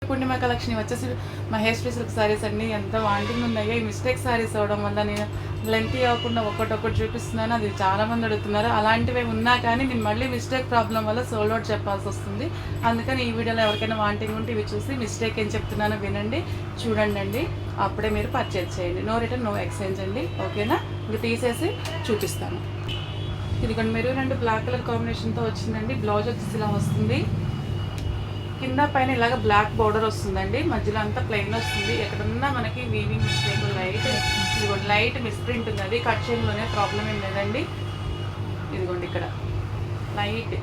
పూర్ణిమ collection వచ్చేసి Maheshwari silk saris అండి. ఎంత వాంటింగ్ ఉన్నాయో ఈ మిస్టేక్ సారీస్ అవ్వడం వల్ల నేను లెంత్ ఇవ్వకుండా ఒక్కటొక్కటి చూపిస్తున్నాను. అది చాలామంది అడుగుతున్నారు. అలాంటివి ఉన్నా కానీ నేను మళ్ళీ మిస్టేక్ ప్రాబ్లం వల్ల సోల్డ్ అవుట్ చెప్పాల్సి వస్తుంది. అందుకని ఈ వీడియోలో ఎవరికైనా వాంటింగ్ ఉంటే ఇవి చూసి మిస్టేక్ ఏం చెప్తున్నానో వినండి, చూడండి అండి. అప్పుడే మీరు పర్చేజ్ చేయండి. నో రిటర్న్ నో ఎక్స్చేంజ్ అండి. ఓకేనా? ఇంక తీసేసి చూపిస్తాను. ఇది కొన్ని మెరూన్ అండ్ బ్లాక్ కలర్ కాంబినేషన్తో వచ్చిందండి. బ్లౌజ్ వచ్చేసి ఇలా వస్తుంది. కింద పైన ఇలాగ బ్లాక్ బార్డర్ వస్తుందండి. మధ్యలో అంతా ప్లెయిన్ వస్తుంది. ఎక్కడన్నా మనకి వీవింగ్ మిస్టేక్ ఇదిగోండి లైట్ మిస్ప్రింట్ ఉంది. అది కట్ చేయడంలోనే ప్రాబ్లం ఏం లేదండి. ఇదిగోండి ఇక్కడ లైట్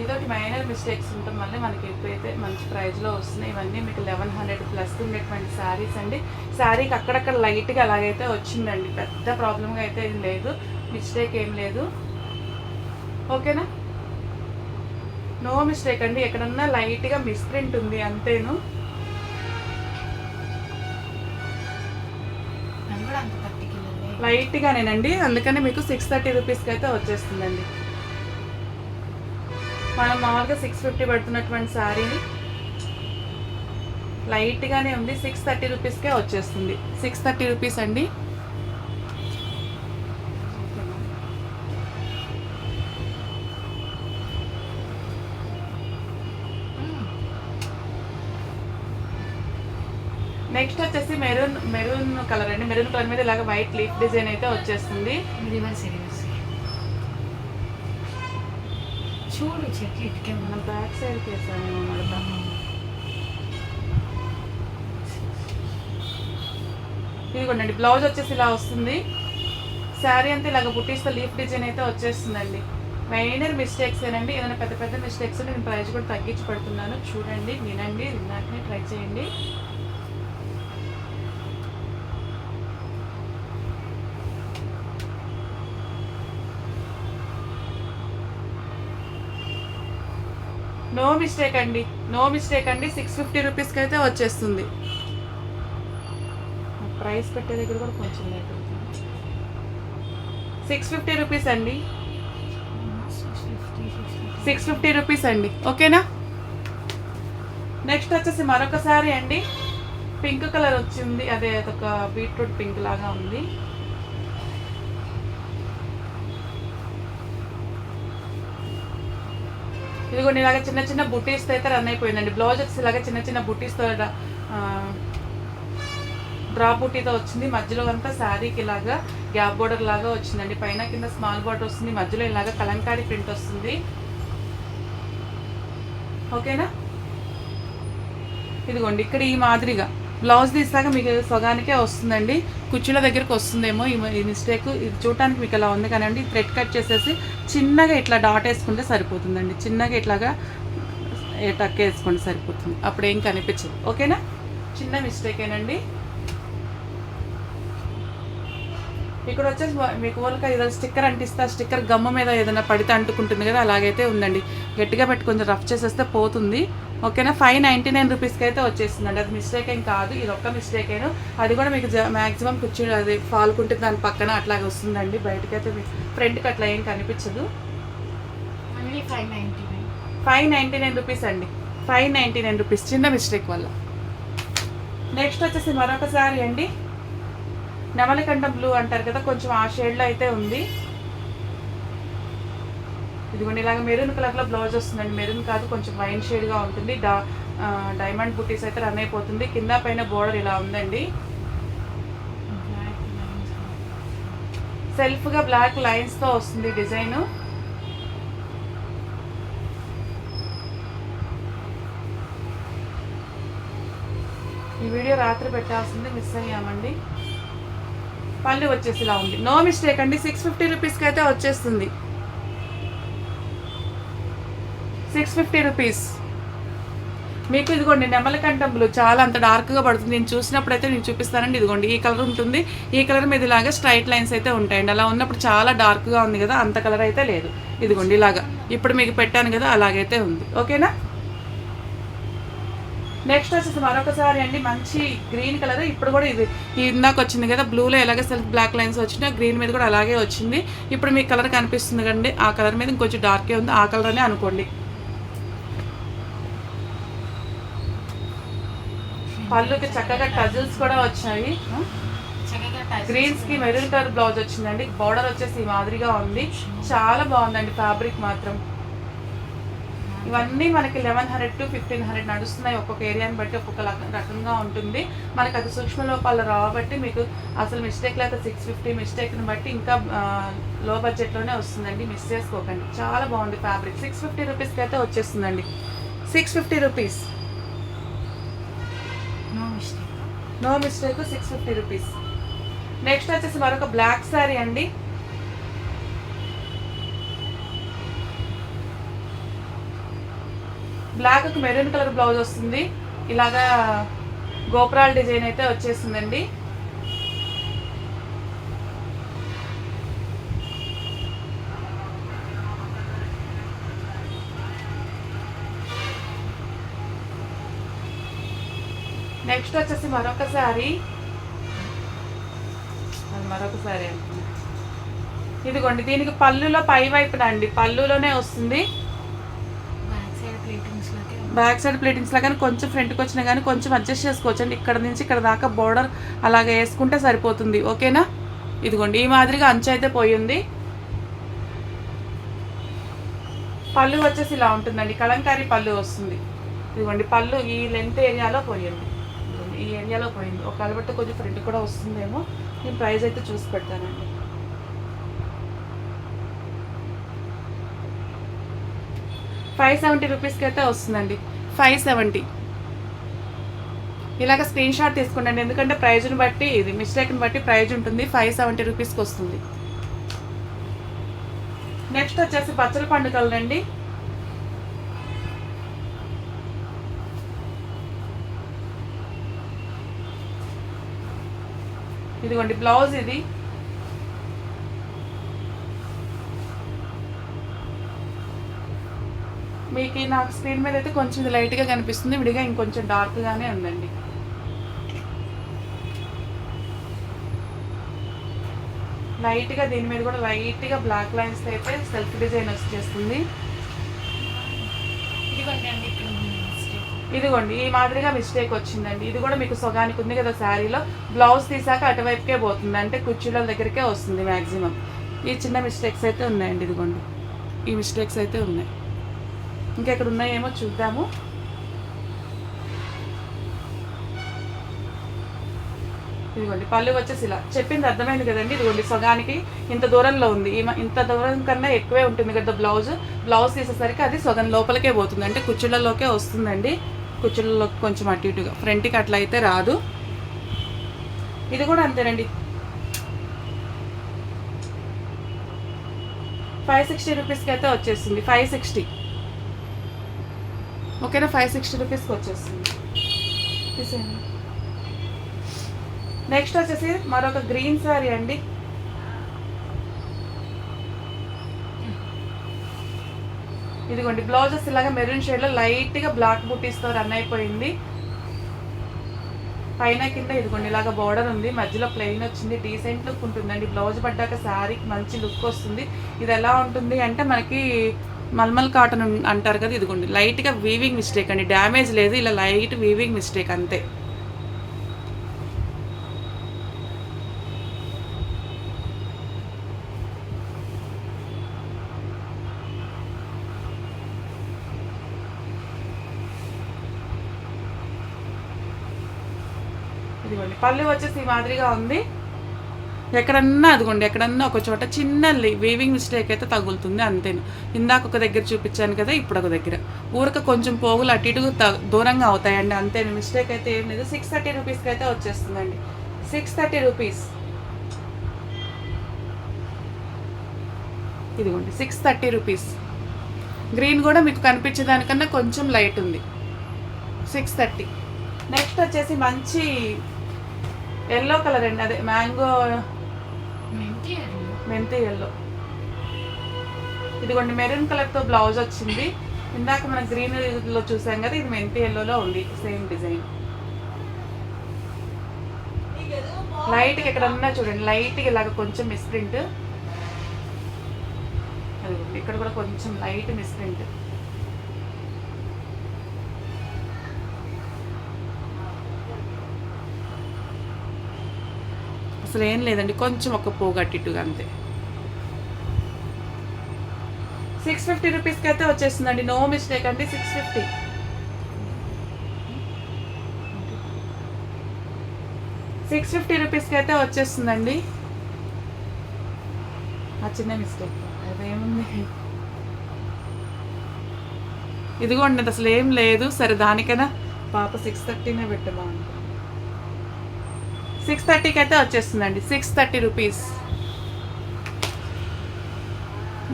ఇదొకటి మైనర్ మిస్టేక్స్ ఉండటం వల్ల మనకి ఎక్కువైతే మంచి ప్రైజ్లో వస్తున్నాయి. ఇవన్నీ మీకు 1100 ప్లస్ ఉండేటువంటి శారీస్ అండి. శారీకి అక్కడక్కడ లైట్గా అలాగైతే వచ్చిందండి. పెద్ద ప్రాబ్లంగా అయితే ఏం లేదు, మిస్టేక్ ఏం లేదు. ఓకేనా? నో మిస్టేక్ అండి. ఎక్కడన్నా లైట్గా మిస్ప్రింట్ ఉంది అంతేను. లైట్గానేనండి. అందుకని మీకు 630 రూపీస్కి అయితే వచ్చేస్తుందండి. మనం మామూలుగా 650 పడుతున్నటువంటి శారీని లైట్గానే ఉంది. 630 రూపీస్కే వచ్చేస్తుంది. 630 రూపీస్ అండి. నెక్స్ట్ వచ్చేసి మెరూన్ కలర్ అండి. మెరూన్ కలర్ మీద ఇలాగ వైట్ లీఫ్ డిజైన్ అయితే వచ్చేస్తుంది. చూడు చెట్టు మనం బ్యాక్ సైడ్కి వేసాము మడత. ఇదిగోండి బ్లౌజ్ వచ్చేసి ఇలా వస్తుంది. శారీ అంతా ఇలాగ బుట్టీస్తో లీఫ్ డిజైన్ అయితే వచ్చేస్తుందండి. మైనర్ మిస్టేక్స్ ఏనండి. ఏదైనా పెద్ద పెద్ద మిస్టేక్స్ నేను ప్రైస్ కూడా తగ్గించి పెడుతున్నాను. చూడండి, వినండి, విన్నాకనే ట్రై చేయండి. నో మిస్టేక్ అండి, నో మిస్టేక్ అండి. 650 రూపీస్కి అయితే వచ్చేస్తుంది. ప్రైస్ పెట్టే దగ్గర కూడా కొంచెం లేట్ అవుతుంది. 650 రూపీస్ అండి. 650 రూపీస్ అండి. ఓకేనా? నెక్స్ట్ వచ్చేసి మరొక శారీ అండి. పింక్ కలర్ వచ్చింది. అదే అదొక బీట్రూట్ పింక్ లాగా ఉంది. ఇదిగోండి ఇలాగ చిన్న చిన్న బుట్టీస్తో అయితే రన్ అయిపోయిందండి. బ్లౌజ్ వచ్చి ఇలాగ చిన్న చిన్న బుట్టీస్తో డ్రాప్ బుట్టీతో వచ్చింది. మధ్యలో అంతా శారీకి ఇలాగా గ్యాప్ బోర్డర్ లాగా వచ్చిందండి. పైన కింద స్మాల్ బార్డర్ వస్తుంది. మధ్యలో ఇలాగ కలంకారీ ప్రింట్ వస్తుంది. ఓకేనా? ఇదిగోండి ఇక్కడ ఈ మాదిరిగా బ్లౌజ్ తీసాక మీకు సగానికే వస్తుందండి. కుర్చీల దగ్గరకు వస్తుందేమో ఈ మిస్టేక్. ఇది చూడటానికి మీకు ఇలా ఉంది కానండి. థ్రెడ్ కట్ చేసేసి చిన్నగా ఇట్లా డాట్ వేసుకుంటే సరిపోతుందండి. చిన్నగా ఇట్లాగా టక్ వేసుకుంటే సరిపోతుంది. అప్పుడు ఏం కనిపించదు. ఓకేనా? చిన్న మిస్టేకేనండి. ఇక్కడ వచ్చేసి మీకు ఓల్గా ఏదైనా స్టిక్కర్ అంటిస్తే ఆ స్టిక్కర్ గమ్మ మీద ఏదైనా పడితే అంటుకుంటుంది కదా, అలాగైతే ఉందండి. గట్టిగా పెట్టి కొంచెం రఫ్ చేసేస్తే పోతుంది. ఓకేనా? 599 రూపీస్కి అయితే వచ్చేస్తుందండి. అది మిస్టేక్ ఏం కాదు, ఇది ఒక్క మిస్టేక్ అయినా. అది కూడా మీకు మ్యాక్సిమం కూర్చొని అది ఫాల్కుంటే దాని పక్కన అట్లాగే వస్తుందండి. బయటకైతే మీకు ఫ్రంట్కి అట్లా ఏం కనిపించదు. 599 రూపీస్ అండి. 599 రూపీస్ చిన్న మిస్టేక్ వల్ల. నెక్స్ట్ వచ్చేసి మరొక శారీ అండి. నెమలికంఠం బ్లూ అంటారు కదా, కొంచెం ఆ షేడ్లో అయితే ఉంది. ఇదిగోండి ఇలాగ మెరూన్ కలర్లో బ్లౌజ్ వస్తుందండి. మెరూన్ కాదు, కొంచెం వైన్ షేడ్గా ఉంటుంది. డైమండ్ బుట్టీస్ అయితే రన్ అయిపోతుంది. కింద పైన బోర్డర్ ఇలా ఉందండి. సెల్ఫ్గా బ్లాక్ లైన్స్తో వస్తుంది డిజైన్. ఈ వీడియో రాత్రి పెట్టాల్సింది, మిస్ అయ్యామండి. పళ్ళు వచ్చేసి ఇలా ఉంది. నో మిస్టేక్ అండి. 650 రూపీస్కి అయితే వచ్చేస్తుంది. 650 రూపీస్ మీకు. ఇదిగోండి నెమలికంఠం బ్లూ చాలా అంత డార్క్గా పడుతుంది. నేను చూసినప్పుడు అయితే నేను చూపిస్తానండి. ఇదిగోండి ఈ కలర్ ఉంటుంది. ఈ కలర్ మీద ఇలాగా స్ట్రైట్ లైన్స్ అయితే ఉంటాయండి. అలా ఉన్నప్పుడు చాలా డార్క్గా ఉంది కదా, అంత కలర్ అయితే లేదు. ఇదిగోండి ఇలాగా ఇప్పుడు మీకు పెట్టాను కదా, అలాగైతే ఉంది. ఓకేనా? నెక్స్ట్ వచ్చేసి మరొకసారి అండి మంచి గ్రీన్ కలర్. ఇప్పుడు కూడా ఇది ఇందాక వచ్చింది కదా బ్లూలో ఎలాగే సెల్ఫ్ బ్లాక్ లైన్స్ వచ్చినాయి, గ్రీన్ మీద కూడా అలాగే వచ్చింది. ఇప్పుడు మీకు కలర్ కనిపిస్తుంది కండి, ఆ కలర్ మీద ఇంకొంచెం డార్కే ఉంది, ఆ కలర్ అనే అనుకోండి. పళ్ళుకి చక్కగా టజిల్స్ కూడా వచ్చాయి. గ్రీన్స్ కి మెరూన్ కలర్ బ్లౌజ్ వచ్చిందండి. బార్డర్ వచ్చేసి ఈ మాదిరిగా ఉంది. చాలా బాగుందండి ఫ్యాబ్రిక్ మాత్రం. ఇవన్నీ మనకి 1100 to 1500 నడుస్తున్నాయి. ఒక్కొక్క ఏరియాని బట్టి ఒక్కొక్క రకంగా ఉంటుంది. మనకి అది సూక్ష్మ లోపాలు రాబట్టి మీకు అసలు మిస్టేక్ లేక 650 మిస్టేక్ని బట్టి ఇంకా లో బడ్జెట్లోనే వస్తుందండి. మిస్ చేసుకోకండి. చాలా బాగుంది ఫ్యాబ్రిక్. 650 రూపీస్కి అయితే వచ్చేస్తుందండి. 650 rupees, no mistake. 650 rupees. Next వచ్చేసి మరొక బ్లాక్ శారీ అండి. బ్లాక్ మెరూన్ కలర్ బ్లౌజ్ వస్తుంది. ఇలాగా గోపురాల డిజైన్ అయితే వచ్చేసిందండి. నెక్స్ట్ వచ్చేసి మరొక శారీ అంటున్నా. ఇదిగోండి, దీనికి పళ్ళులో పై వైపున అండి, పళ్ళులోనే వస్తుంది. బ్యాక్ సైడ్ ప్లేటింగ్స్ లాగా కొంచెం ఫ్రంట్కి వచ్చినా కానీ కొంచెం అడ్జస్ట్ చేసుకోవచ్చు అండి. ఇక్కడ నుంచి ఇక్కడ దాకా బోర్డర్ అలాగే వేసుకుంటే సరిపోతుంది. ఓకేనా? ఇదిగోండి, ఈ మాదిరిగా అంచు అయితే పోయింది. పళ్ళు వచ్చేసి ఇలా ఉంటుందండి. కలంకారీ పళ్ళు వస్తుంది. ఇదిగోండి, పళ్ళు ఈ లెంత్ ఏరియాలో పోయింది. ఈ ఏరియాలో పోయింది. ఒక కలబట్టు కొంచెం ఫ్రంట్ కూడా వస్తుందేమో. నేను ప్రైస్ అయితే చూసి పెడతానండి. 570 రూపీస్కి అయితే వస్తుందండి. 570. ఇలాగ స్క్రీన్ షాట్ తీసుకోండి, ఎందుకంటే ప్రైజ్ని బట్టి ఇది మిస్టేక్ని బట్టి ప్రైజ్ ఉంటుంది. 570 రూపీస్కి వస్తుంది. నెక్స్ట్ వచ్చేసి పచ్చల పండుగలండి. ఇదిగోండి బ్లౌజ్ ఇది. మీకు నాకు స్క్రీన్ మీద అయితే కొంచెం ఇది లైట్గా కనిపిస్తుంది, విడిగా ఇంకొంచెం డార్క్గానే ఉందండి. లైట్గా దీని మీద కూడా లైట్గా బ్లాక్ లైన్స్ అయితే సెల్ఫ్ డిజైన్ వచ్చేస్తుంది. ఇదిగోండి, ఈ మాదిరిగా మిస్టేక్ వచ్చిందండి. ఇది కూడా మీకు సగానికి ఉంది కదా శారీలో. బ్లౌజ్ తీసాక అటువైపుకే పోతుంది, అంటే కుర్చీల దగ్గరికే వస్తుంది మ్యాక్సిమం. ఈ చిన్న మిస్టేక్స్ అయితే ఉన్నాయండి. ఇదిగోండి, ఈ మిస్టేక్స్ అయితే ఉన్నాయి. ఇంకా ఎక్కడ ఉన్నాయేమో చూద్దాము. ఇదిగోండి, పళ్ళు వచ్చేసి ఇలా చెప్పింది అర్థమైంది కదండి. ఇదిగోండి, సగానికి ఇంత దూరంలో ఉంది. ఇంత దూరం కన్నా ఎక్కువే ఉంటుంది కదా బ్లౌజ్ తీసేసరికి అది సగం లోపలికే పోతుంది, అంటే కుచ్చుళ్ళలోకే వస్తుందండి. కుచ్చుళ్ళలో కొంచెం అటు ఇటుగా ఫ్రంట్కి అట్లా అయితే రాదు. ఇది కూడా అంతేనండి. 560 రూపీస్కి అయితే వచ్చేస్తుంది. 560. ఓకేనా? 560 రూపీస్కి వచ్చేస్తుంది. తీసేయండి. నెక్స్ట్ వచ్చేసి మరొక గ్రీన్ శారీ అండి. ఇదిగోండి, బ్లౌజెస్ ఇలాగా మెరూన్ షేడ్లో లైట్గా బ్లాక్ బుట్టీస్తో రన్ అయిపోయింది. పైన కింద ఇదిగోండి ఇలాగా బోర్డర్ ఉంది, మధ్యలో ప్లెయిన్ వచ్చింది. డీసెంట్ లుక్ ఉంటుందండి. బ్లౌజ్ పడ్డాక శారీకి మంచి లుక్ వస్తుంది. ఇది ఎలా ఉంటుంది అంటే మనకి మల్మల్ కాటన్ అంటారు కదా. ఇదిగోండి, లైట్గా వీవింగ్ మిస్టేక్ అండి, డ్యామేజ్ లేదు. ఇలా లైట్ వీవింగ్ మిస్టేక్ అంతే. ఇదిగోండి, పళ్ళు వచ్చేసి ఈ మాదిరిగా ఉంది. ఎక్కడన్నా అదిగోండి, ఎక్కడన్నా ఒక చోట చిన్న వీవింగ్ మిస్టేక్ అయితే తగులుతుంది, అంతేను. ఇందాక ఒక దగ్గర చూపించాను కదా, ఇప్పుడు ఒక దగ్గర ఊరక కొంచెం పోగులు అటు ఇటు దూరంగా అవుతాయండి, అంతేను. మిస్టేక్ అయితే ఏం లేదు. 630 రూపీస్కి అయితే వచ్చేస్తుందండి. 630 రూపీస్. ఇదిగోండి, 630 రూపీస్. గ్రీన్ కూడా మీకు కనిపించేదానికన్నా కొంచెం లైట్ ఉంది. 630. నెక్స్ట్ వచ్చేసి మంచి ఎల్లో కలర్ అండి, అదే మ్యాంగో మెంతి ఎల్లో. ఇదిగోండి, మెరూన్ కలర్తో బ్లౌజ్ వచ్చింది. ఇందాక మనం గ్రీన్లో చూసాం కదా, ఇది మెంతి ఎల్లోలో ఉంది సేమ్ డిజైన్. లైట్గా ఎక్కడన్నా చూడండి, లైట్గా ఇలాగ కొంచెం మిస్ప్రింట్. అదిగోండి, ఇక్కడ కూడా కొంచెం లైట్ మిస్ప్రింట్. అసలు ఏం లేదండి, కొంచెం ఒక పోగట్టిట్టుగా అంతే. 650 రూపీస్కి అయితే వచ్చేస్తుందండి, నో మిస్టేక్ అండి. 650 650 రూపీస్కి అయితే వచ్చేస్తుందండి. ఆ చిన్న మిస్టేక్ అదేముంది, ఇదిగోండి అసలు ఏం లేదు. సరే దానికైనా పాప 630నే పెట్టమా, 630కి అయితే వచ్చేస్తుందండి. 630 రూపీస్.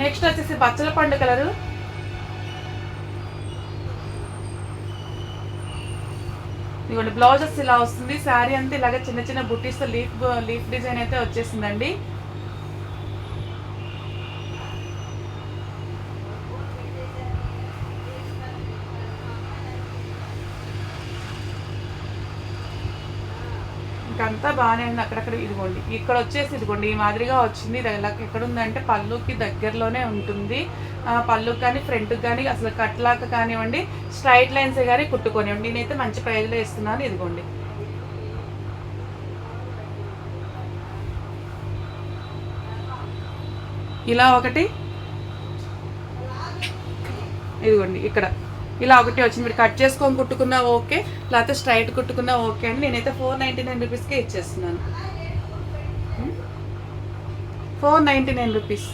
నెక్స్ట్ వచ్చేసి బచ్చల పండు కలరు. ఇదిగోండి బ్లౌజెస్ ఇలా వస్తుంది, శారీ అంతా ఇలాగ చిన్న చిన్న బుట్టీస్తో లీఫ్ డిజైన్ అయితే వచ్చేసిందండి. ఇంకంతా బాగానే ఉంది. అక్కడక్కడ ఇదిగోండి ఇక్కడ వచ్చేసి ఇదిగోండి ఈ మాదిరిగా వచ్చింది. ఇది ఇలా ఎక్కడుందంటే పళ్ళుకి దగ్గరలోనే ఉంటుంది. పళ్ళుకి కానీ ఫ్రంట్కి కానీ అసలు కట్లాక కానివ్వండి, స్ట్రైట్ లైన్స్ కానీ కుట్టుకోనివ్వండి. నేనైతే మంచి ప్రైజ్లో ఇస్తున్నాను. ఇదిగోండి ఇలా ఒకటి, ఇదిగోండి ఇక్కడ ఇలా ఒకటి వచ్చింది. మీరు కట్ చేసుకొని కుట్టుకున్నా ఓకే, లేకపోతే స్ట్రైట్ కుట్టుకున్నా ఓకే అండి. నేనైతే 499 రూపీస్కే ఇచ్చేస్తున్నాను. 499 రూపీస్.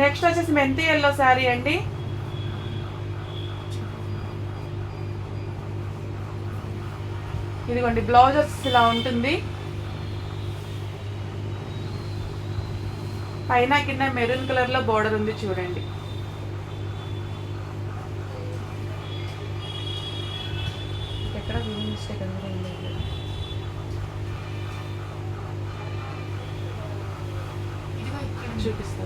నెక్స్ట్ వచ్చేసి మెంతి ఎల్లో శారీ అండి. ఇదిగోండి బ్లౌజ్ వచ్చేసి ఇలా ఉంటుంది, పైన కింద మెరూన్ కలర్లో బోర్డర్ ఉంది చూడండి. ఎక్కడ మిస్టేక్ చూపిస్తా.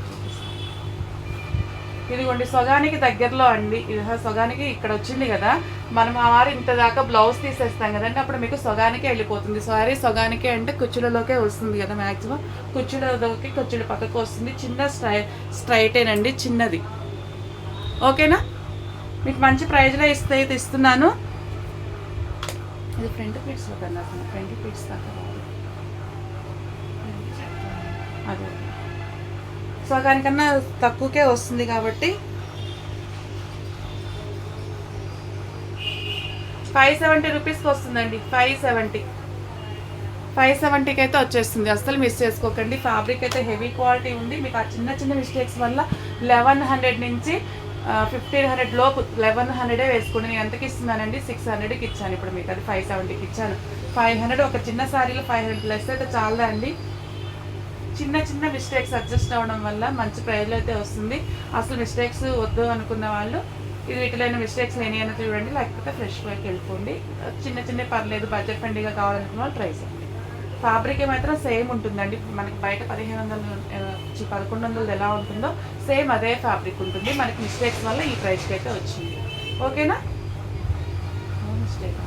ఇదిగోండి సొగానికి దగ్గరలో అండి, ఇది సొగానికి ఇక్కడ వచ్చింది కదా, మనం ఆ వారు ఇంత దాకా బ్లౌజ్ తీసేస్తాం కదండి, అప్పుడు మీకు సొగానికే వెళ్ళిపోతుంది. సారీ సొగానికే అంటే కుచ్చులలోకే వస్తుంది కదా, మ్యాక్సిమం కుచ్చులలోకి కుచ్చుల పక్కకు వస్తుంది. చిన్న స్ట్రైటేనండి, చిన్నది. ఓకేనా, మీకు మంచి ప్రైజ్లో ఇస్తున్నాను. ఇది ఫ్రంట్ పీట్స్లో కన్నా ఫ్రంట్ పీట్స్ దాకా అదే సగానికన్నా తక్కువకే వస్తుంది కాబట్టి 570 రూపీస్కి వస్తుందండి. 570కి అయితే వచ్చేస్తుంది. అస్సలు మిస్ చేసుకోకండి. ఫ్యాబ్రిక్ అయితే హెవీ క్వాలిటీ ఉంది. మీకు ఆ చిన్న చిన్న మిస్టేక్స్ వల్ల 1100 నుంచి 1500 లోపు 1100 వేసుకోండి. నేను ఎంతకి ఇస్తున్నానండి, 600కి ఇచ్చాను. ఇప్పుడు మీకు అది 570కి ఇచ్చాను. 500 ఒక చిన్న శారీలో 500 ప్లస్ అయితే చాలా అండి. చిన్న చిన్న మిస్టేక్స్ అడ్జస్ట్ అవ్వడం వల్ల మంచి ప్రైజ్లో అయితే వస్తుంది. అసలు మిస్టేక్స్ వద్దు అనుకున్న వాళ్ళు ఇది వీటిలైన మిస్టేక్స్ లేనియైనా చూడండి, లేకపోతే ఫ్రెష్ వైపు వెళ్ళిపోండి. చిన్న చిన్న పర్లేదు, బడ్జెట్ ఫ్రెండ్లీగా కావాలనుకున్న వాళ్ళు ట్రై చేయండి. ఫ్యాబ్రిక్ మాత్రం సేమ్ ఉంటుందండి. మనకి బయట 1100 ఎలా ఉంటుందో సేమ్ అదే ఫ్యాబ్రిక్ ఉంటుంది. మనకి మిస్టేక్స్ వల్ల ఈ ప్రైస్కి అయితే వచ్చింది. ఓకేనా, మిస్టేక్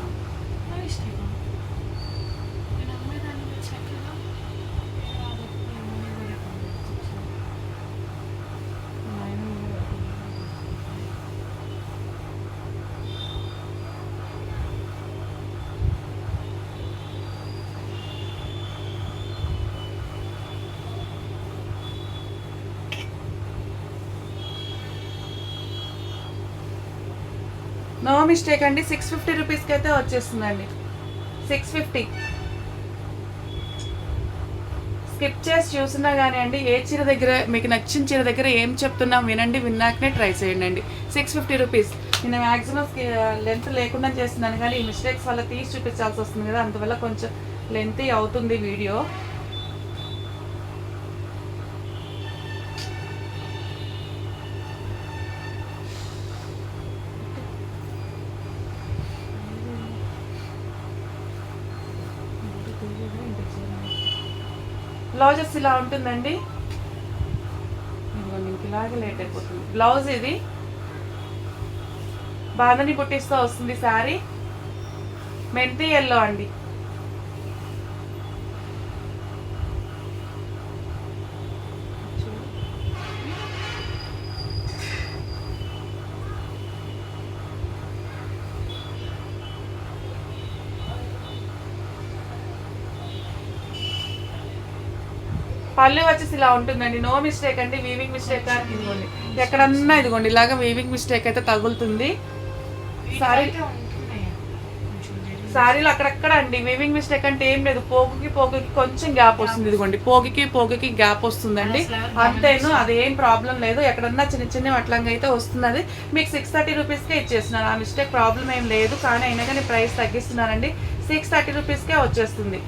నో మిస్టేక్ అండి. 650 రూపీస్కి అయితే వచ్చేస్తుందండి. 650. స్కిప్ చేసి చూసినా కానీ అండి, ఏ చీర దగ్గర మీకు నచ్చిన చీర దగ్గర ఏం చెప్తున్నాం వినండి, విన్నాకనే ట్రై చేయండి అండి. 650 రూపీస్. నేను మ్యాక్సిమం లెంత్ లేకుండా చేస్తున్నాను, కానీ ఈ మిస్టేక్స్ వల్ల తీసి చూపించాల్సి వస్తుంది కదా, అందువల్ల కొంచెం లెంత్ అవుతుంది వీడియో. బ్లౌజెస్ ఇలా ఉంటుందండి. ఇంక ఇలాగే లేట్ అయిపోతుంది. బ్లౌజ్ ఇది బాందని బుట్టిస్తో వస్తుంది. శారీ మెంతి ఎల్లో అండి. పళ్ళు వచ్చేసి ఇలా ఉంటుందండి. నో మిస్టేక్ అండి, వీవింగ్ మిస్టేక్ కానీ ఇదిగోండి ఎక్కడన్నా ఇదిగోండి ఇలాగా వీవింగ్ మిస్టేక్ అయితే తగులుతుంది. సారీ శారీలో అక్కడక్కడ అండి వీవింగ్ మిస్టేక్ అంటే ఏం లేదు, పోగుకి కొంచెం గ్యాప్ వస్తుంది. ఇదిగోండి పోగుకి గ్యాప్ వస్తుందండి అంతేను, అదేం ప్రాబ్లం లేదు. ఎక్కడన్నా చిన్న చిన్న అట్లంగా అయితే వస్తుంది. అది మీకు 630 రూపీస్కే ఇచ్చేస్తున్నాను. ఆ మిస్టేక్ ప్రాబ్లం ఏం లేదు, కానీ అయినా కానీ ప్రైస్ తగ్గిస్తున్నానండి. 630 రూపీస్కే వచ్చేస్తుంది.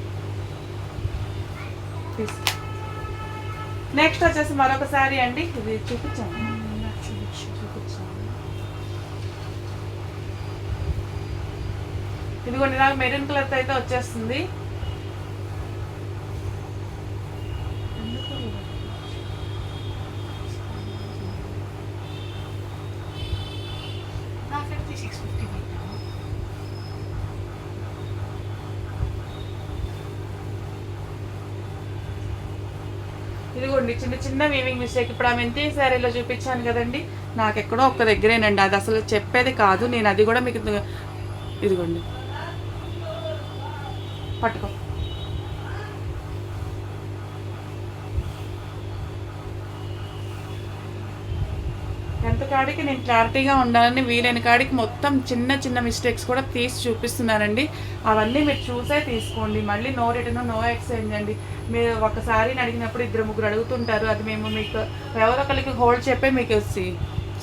నెక్స్ట్ వచ్చేసి మరొక శారీ అండి, ఇది చూపించాను. ఇదిగోండి నాకు మెరూన్ కలర్తో అయితే వచ్చేస్తుంది. ఇదిగోండి చిన్న చిన్న వీవింగ్ మిస్టేక్. ఇప్పుడు ఆ మెంతి శారీలో చూపించాను కదండి, నాకు ఎక్కడో ఒక్క దగ్గరేనండి, అది అసలు చెప్పేది కాదు నేను. అది కూడా మీకు ఇదిగోండి పట్టుకో. ఎంత కాడికి నేను క్లారిటీగా ఉండాలని వీలైన కాడికి మొత్తం చిన్న చిన్న మిస్టేక్స్ కూడా తీసి చూపిస్తున్నానండి. అవన్నీ మీరు చూసే తీసుకోండి. మళ్ళీ నో రిటర్న్ నో ఎక్స్చేంజ్ అండి. మీరు ఒకసారి అడిగినప్పుడు 2-3 అడుగుతుంటారు, అది మేము మీకు ఎవరో ఒకరికి హోల్డ్ చెప్పే మీకు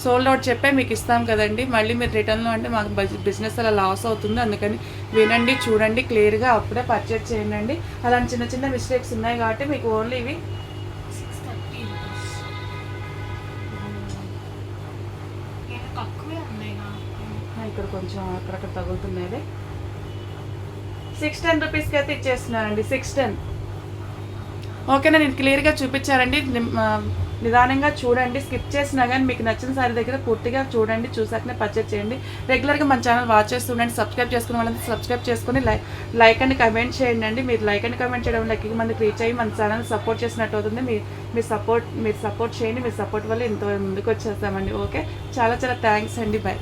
సోల్డ్ అవుట్ చెప్పే మీకు ఇస్తాం కదండి. మళ్ళీ మీరు రిటర్న్లో అంటే మాకు బిజినెస్ అలా లాస్ అవుతుంది. అందుకని వినండి, చూడండి క్లియర్గా, అప్పుడే పర్చేజ్ చేయండి. అలాంటి చిన్న చిన్న మిస్టేక్స్ ఉన్నాయి కాబట్టి మీకు ఓన్లీ ఇవి 630 ఇక్కడ కొంచెం అక్కడక్కడ తగులుతున్నాయి. 610 రూపీస్కి అయితే ఇచ్చేస్తున్నానండి. 610 ఓకేనా. నేను క్లియర్గా చూపించారండి, నిదానంగా చూడండి. స్కిప్ చేసినా కానీ మీకు నచ్చిన సారీ దగ్గర పూర్తిగా చూడండి, చూసాకనే పర్చేజ్ చేయండి. రెగ్యులర్గా మన ఛానల్ వాచ్ చేస్తుండండి. సబ్స్క్రైబ్ చేసుకున్న వాళ్ళంతా సబ్స్క్రైబ్ చేసుకుని లైక్ అండ్ కమెంట్ చేయండి. మీరు లైక్ అండ్ కమెంట్ చేయడం వల్ల ఎక్కువ మందికి రీచ్ అయ్యి మన ఛానల్ సపోర్ట్ చేసినట్టు అవుతుంది. మీరు సపోర్ట్ చేయండి. మీ సపోర్ట్ వల్ల ఇంత ముందుకు వచ్చేస్తామండి. ఓకే, చాలా చాలా థ్యాంక్స్ అండి. బాయ్.